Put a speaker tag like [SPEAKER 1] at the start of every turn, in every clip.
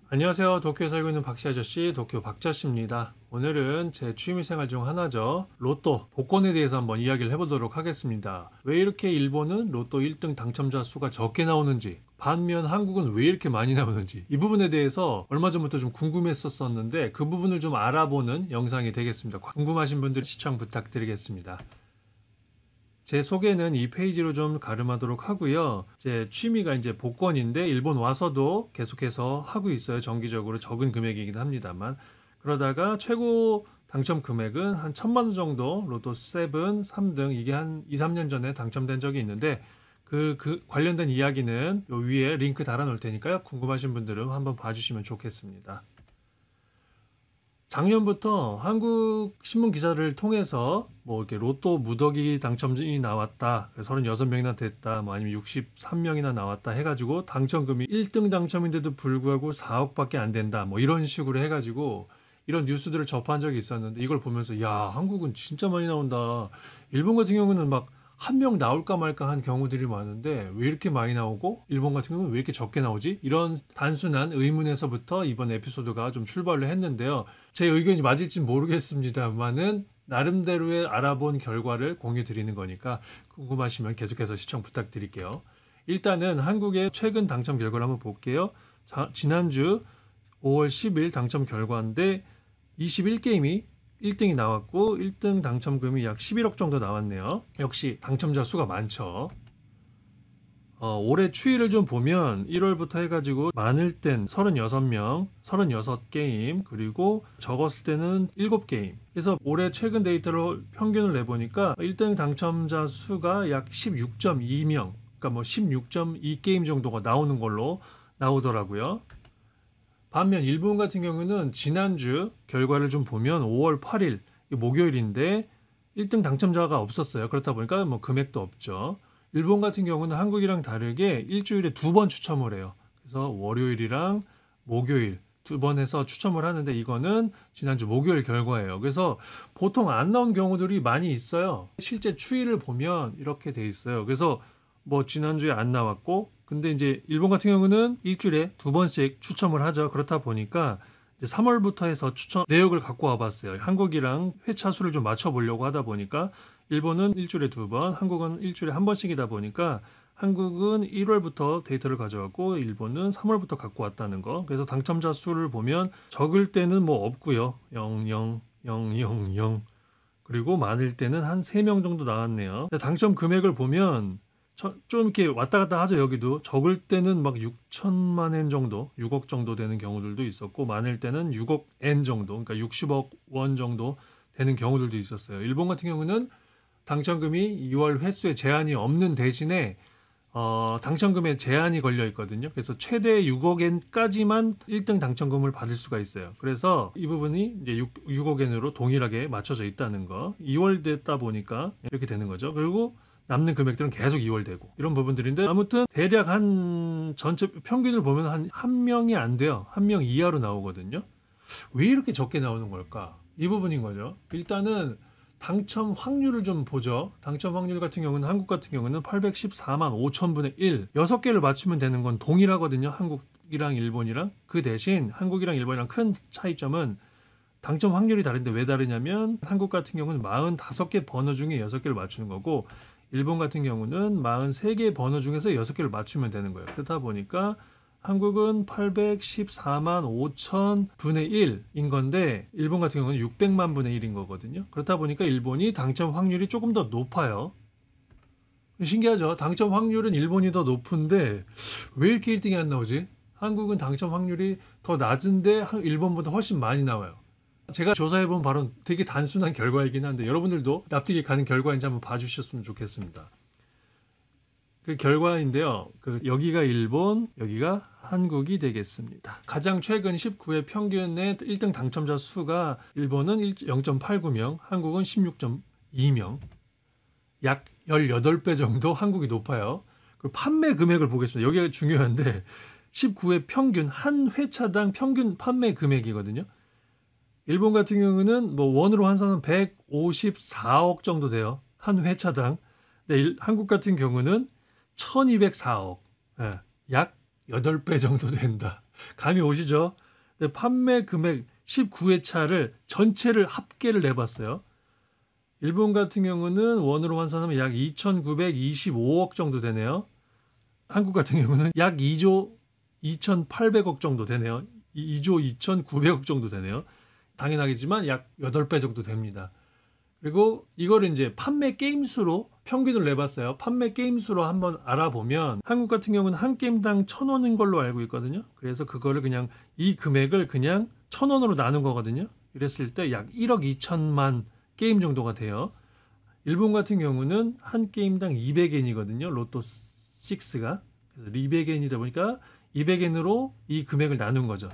[SPEAKER 1] 안녕하세요. 도쿄에 살고 있는 박씨 아저씨 도쿄 박자씨입니다. 오늘은 제 취미생활 중 하나죠. 로또 복권에 대해서 한번 이야기를 해보도록 하겠습니다. 왜 이렇게 일본은 로또 1등 당첨자 수가 적게 나오는지, 반면 한국은 왜 이렇게 많이 나오는지, 이 부분에 대해서 얼마 전부터 좀 궁금했었는데 그 부분을 좀 알아보는 영상이 되겠습니다. 궁금하신 분들 시청 부탁드리겠습니다. 제 소개는 이 페이지로 좀 가름하도록 하고요. 제 취미가 이제 복권인데 일본 와서도 계속해서 하고 있어요. 정기적으로 적은 금액이긴 합니다만. 그러다가 최고 당첨 금액은 한 1,000만 원 정도 로또 7, 3등 이게 한 2, 3년 전에 당첨된 적이 있는데 그 관련된 이야기는 요 위에 링크 달아 놓을 테니까요. 궁금하신 분들은 한번 봐주시면 좋겠습니다. 작년부터 한국 신문 기사를 통해서 뭐 이렇게 로또 무더기 당첨이 나왔다. 36명이나 됐다. 뭐 아니면 63명이나 나왔다 해가지고 당첨금이 1등 당첨인데도 불구하고 4억밖에 안 된다. 뭐 이런 식으로 해가지고 이런 뉴스들을 접한 적이 있었는데 이걸 보면서 야, 한국은 진짜 많이 나온다. 일본 같은 경우는 막 한 명 나올까 말까 한 경우들이 많은데 왜 이렇게 많이 나오고 일본 같은 경우는 왜 이렇게 적게 나오지? 이런 단순한 의문에서부터 이번 에피소드가 좀 출발을 했는데요. 제 의견이 맞을지 모르겠습니다만은 나름대로의 알아본 결과를 공유 드리는 거니까 궁금하시면 계속해서 시청 부탁드릴게요. 일단은 한국의 최근 당첨 결과를 한번 볼게요. 지난주 5월 10일 당첨 결과인데 21게임이 1등이 나왔고 1등 당첨금이 약 11억 정도 나왔네요. 역시 당첨자 수가 많죠. 올해 추이를 좀 보면 1월부터 해가지고 많을 땐 36명, 36게임, 그리고 적었을 때는 7게임. 그래서 올해 최근 데이터로 평균을 내보니까 1등 당첨자 수가 약 16.2명, 그러니까 뭐 16.2게임 정도가 나오는 걸로 나오더라고요. 반면 일본 같은 경우는 지난주 결과를 좀 보면 5월 8일 목요일인데 1등 당첨자가 없었어요. 그렇다 보니까 뭐 금액도 없죠. 일본 같은 경우는 한국이랑 다르게 일주일에 2번 추첨을 해요. 그래서 월요일이랑 목요일 2번 해서 추첨을 하는데 이거는 지난주 목요일 결과예요. 그래서 보통 안 나온 경우들이 많이 있어요. 실제 추이를 보면 이렇게 돼 있어요. 그래서 뭐 지난주에 안 나왔고 근데 이제 일본 같은 경우는 일주일에 2번씩 추첨을 하죠. 그렇다 보니까 이제 3월부터 해서 추첨 내역을 갖고 와봤어요. 한국이랑 회차 수를 좀 맞춰보려고 하다 보니까 일본은 일주일에 2번, 한국은 일주일에 1번씩이다 보니까 한국은 1월부터 데이터를 가져왔고 일본은 3월부터 갖고 왔다는 거. 그래서 당첨자 수를 보면 적을 때는 뭐 없고요. 0, 0, 0, 0, 0. 그리고 많을 때는 한 3명 정도 나왔네요. 당첨 금액을 보면 좀 이렇게 왔다 갔다 하죠. 여기도 적을 때는 막 6천만 엔 정도 6억 정도 되는 경우들도 있었고 많을 때는 6억 엔 정도 그러니까 60억 원 정도 되는 경우들도 있었어요. 일본 같은 경우는 당첨금이 2월 횟수에 제한이 없는 대신에 당첨금에 제한이 걸려 있거든요. 그래서 최대 6억 엔까지만 1등 당첨금을 받을 수가 있어요. 그래서 이 부분이 이제 6억 엔으로 동일하게 맞춰져 있다는 거. 2월 됐다 보니까 이렇게 되는 거죠. 그리고 남는 금액들은 계속 2월 되고 이런 부분들인데 아무튼 대략 한 전체 평균을 보면 한 명이 안 돼요. 한 명 이하로 나오거든요. 왜 이렇게 적게 나오는 걸까? 이 부분인 거죠. 일단은 당첨 확률을 좀 보죠. 당첨 확률 같은 경우는 한국 같은 경우는 814만 5천분의 1. 6개를 맞추면 되는 건 동일하거든요. 한국이랑 일본이랑. 그 대신 한국이랑 일본이랑 큰 차이점은 당첨 확률이 다른데 왜 다르냐면 한국 같은 경우는 45개 번호 중에 6개를 맞추는 거고 일본 같은 경우는 43개 번호 중에서 6개를 맞추면 되는 거예요. 그렇다 보니까 한국은 814만 5천 분의 1인 건데 일본 같은 경우는 600만 분의 1인 거거든요. 그렇다 보니까 일본이 당첨 확률이 조금 더 높아요. 신기하죠? 당첨 확률은 일본이 더 높은데 왜 이렇게 1등이 안 나오지? 한국은 당첨 확률이 더 낮은데 일본보다 훨씬 많이 나와요. 제가 조사해본 바로 되게 단순한 결과이긴 한데 여러분들도 납득이 가는 결과인지 한번 봐주셨으면 좋겠습니다. 그 결과인데요. 여기가 일본, 여기가 한국이 되겠습니다. 가장 최근 19회 평균의 1등 당첨자 수가 일본은 0.89명, 한국은 16.2명. 약 18배 정도 한국이 높아요. 그 판매 금액을 보겠습니다. 여기가 중요한데 19회 평균 한 회차당 평균 판매 금액이거든요. 일본 같은 경우는 뭐 원으로 환산하면 154억 정도 돼요. 한 회차당. 근데 한국 같은 경우는 1204억. 예, 약 8배 정도 된다. 감이 오시죠? 근데 판매 금액 19회차를 전체를 합계를 내봤어요. 일본 같은 경우는 원으로 환산하면 약 2,925억 정도 되네요. 한국 같은 경우는 약 2조 2,800억 정도 되네요. 2조 2,900억 정도 되네요. 당연하겠지만 약 8배 정도 됩니다. 그리고 이거를 이제 판매 게임 수로 평균을 내봤어요. 판매 게임 수로 한번 알아보면 한국 같은 경우는 한 게임당 1,000원인 걸로 알고 있거든요. 그래서 그거를 그냥 이 금액을 그냥 1,000원으로 나눈 거거든요. 이랬을 때 약 1억 2천만 게임 정도가 돼요. 일본 같은 경우는 한 게임당 200엔이거든요. 로또 6가. 그래서 200엔이다 보니까 200엔으로 이 금액을 나눈 거죠.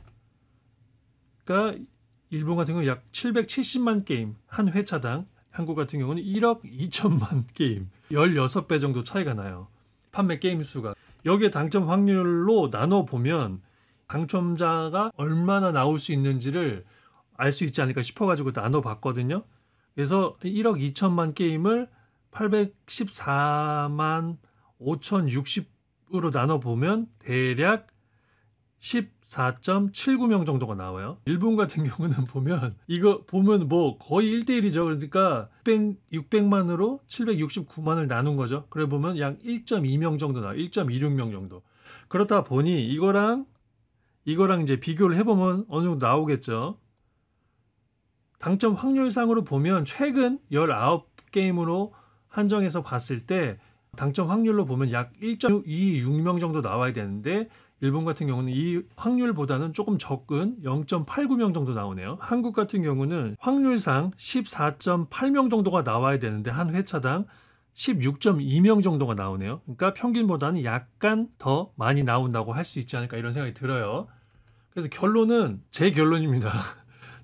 [SPEAKER 1] 그러니까 일본 같은 경우는 약 770만 게임 한 회차당, 한국 같은 경우는 1억 2천만 게임, 16배 정도 차이가 나요. 판매 게임 수가. 여기에 당첨 확률로 나눠보면 당첨자가 얼마나 나올 수 있는지를 알 수 있지 않을까 싶어가지고 나눠봤거든요. 그래서 1억 2천만 게임을 814만 5,060으로 나눠보면 대략 14.79명 정도가 나와요. 일본 같은 경우는 보면 이거 보면 뭐 거의 1대1이죠. 그러니까 600만으로 769만을 나눈 거죠. 그래 보면 약 1.2명 정도 나와요. 1.26명 정도. 그렇다 보니 이거랑 이제 비교를 해보면 어느 정도 나오겠죠. 당첨 확률상으로 보면 최근 19게임으로 한정해서 봤을 때 당첨 확률로 보면 약 1.26명 정도 나와야 되는데 일본 같은 경우는 이 확률보다는 조금 적은 0.89명 정도 나오네요. 한국 같은 경우는 확률상 14.8명 정도가 나와야 되는데 한 회차당 16.2명 정도가 나오네요. 그러니까 평균보다는 약간 더 많이 나온다고 할 수 있지 않을까 이런 생각이 들어요. 그래서 결론은 제 결론입니다.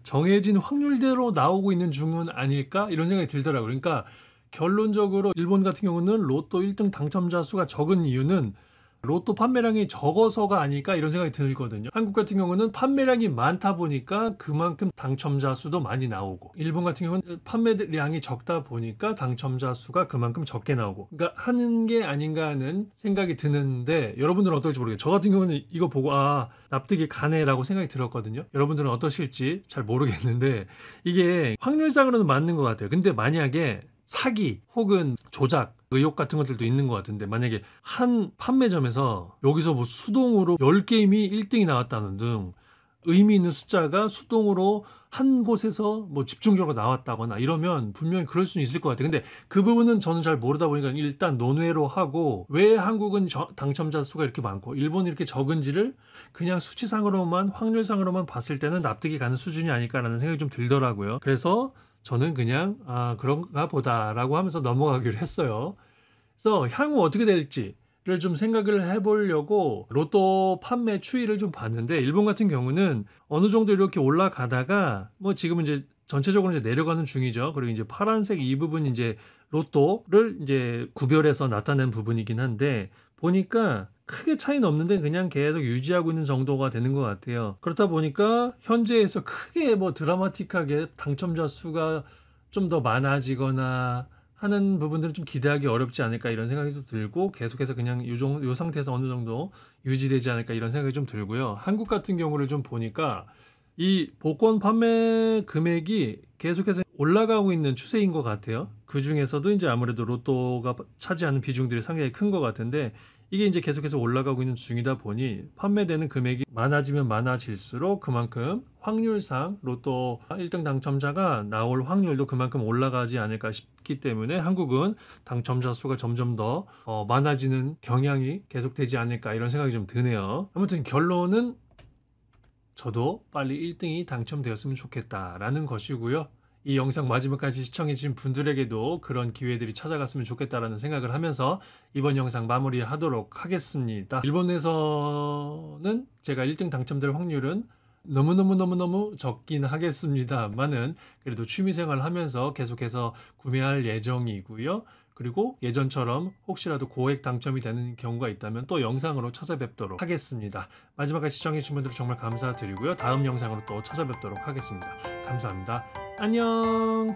[SPEAKER 1] 정해진 확률대로 나오고 있는 중은 아닐까 이런 생각이 들더라고요. 그러니까 결론적으로 일본 같은 경우는 로또 1등 당첨자 수가 적은 이유는 로또 판매량이 적어서가 아닐까 이런 생각이 들거든요. 한국 같은 경우는 판매량이 많다 보니까 그만큼 당첨자 수도 많이 나오고, 일본 같은 경우는 판매량이 적다 보니까 당첨자 수가 그만큼 적게 나오고, 그러니까 하는 게 아닌가 하는 생각이 드는데 여러분들은 어떨지 모르겠어요. 저 같은 경우는 이거 보고 납득이 가네라고 생각이 들었거든요. 여러분들은 어떠실지 잘 모르겠는데 이게 확률상으로는 맞는 것 같아요. 근데 만약에 사기 혹은 조작 의혹 같은 것들도 있는 것 같은데, 만약에 한 판매점에서 여기서 뭐 수동으로 10게임이 1등이 나왔다는 등 의미 있는 숫자가 수동으로 한 곳에서 뭐 집중적으로 나왔다거나 이러면 분명히 그럴 수는 있을 것 같아요. 근데 그 부분은 저는 잘 모르다 보니까 일단 논외로 하고, 왜 한국은 당첨자 수가 이렇게 많고 일본이 이렇게 적은지를 그냥 수치상으로만 확률상으로만 봤을 때는 납득이 가는 수준이 아닐까라는 생각이 좀 들더라고요. 그래서 저는 그냥 그런가 보다라고 하면서 넘어가기로 했어요. 그래서 향후 어떻게 될지를 좀 생각을 해보려고 로또 판매 추이를 좀 봤는데, 일본 같은 경우는 어느 정도 이렇게 올라가다가 뭐 지금은 이제 전체적으로 이제 내려가는 중이죠. 그리고 이제 파란색 이 부분이 이제 로또를 이제 구별해서 나타낸 부분이긴 한데, 보니까 크게 차이는 없는데 그냥 계속 유지하고 있는 정도가 되는 것 같아요. 그렇다 보니까 현재에서 크게 뭐 드라마틱하게 당첨자 수가 좀 더 많아지거나 하는 부분들은 좀 기대하기 어렵지 않을까 이런 생각이 좀 들고, 계속해서 그냥 요 상태에서 어느 정도 유지되지 않을까 이런 생각이 좀 들고요. 한국 같은 경우를 좀 보니까 이 복권 판매 금액이 계속해서 올라가고 있는 추세인 것 같아요. 그 중에서도 이제 아무래도 로또가 차지하는 비중들이 상당히 큰 것 같은데, 이게 이제 계속해서 올라가고 있는 중이다 보니 판매되는 금액이 많아지면 많아질수록 그만큼 확률상 로또 1등 당첨자가 나올 확률도 그만큼 올라가지 않을까 싶기 때문에 한국은 당첨자 수가 점점 더 많아지는 경향이 계속되지 않을까 이런 생각이 좀 드네요. 아무튼 결론은 저도 빨리 1등이 당첨되었으면 좋겠다라는 것이고요. 이 영상 마지막까지 시청해주신 분들에게도 그런 기회들이 찾아갔으면 좋겠다라는 생각을 하면서 이번 영상 마무리하도록 하겠습니다. 일본에서는 제가 1등 당첨될 확률은 너무너무 적긴 하겠습니다만은 그래도 취미생활 하면서 계속해서 구매할 예정이고요. 그리고 예전처럼 혹시라도 고액 당첨이 되는 경우가 있다면 또 영상으로 찾아뵙도록 하겠습니다. 마지막까지 시청해주신 분들 정말 감사드리고요. 다음 영상으로 또 찾아뵙도록 하겠습니다. 감사합니다. 안녕.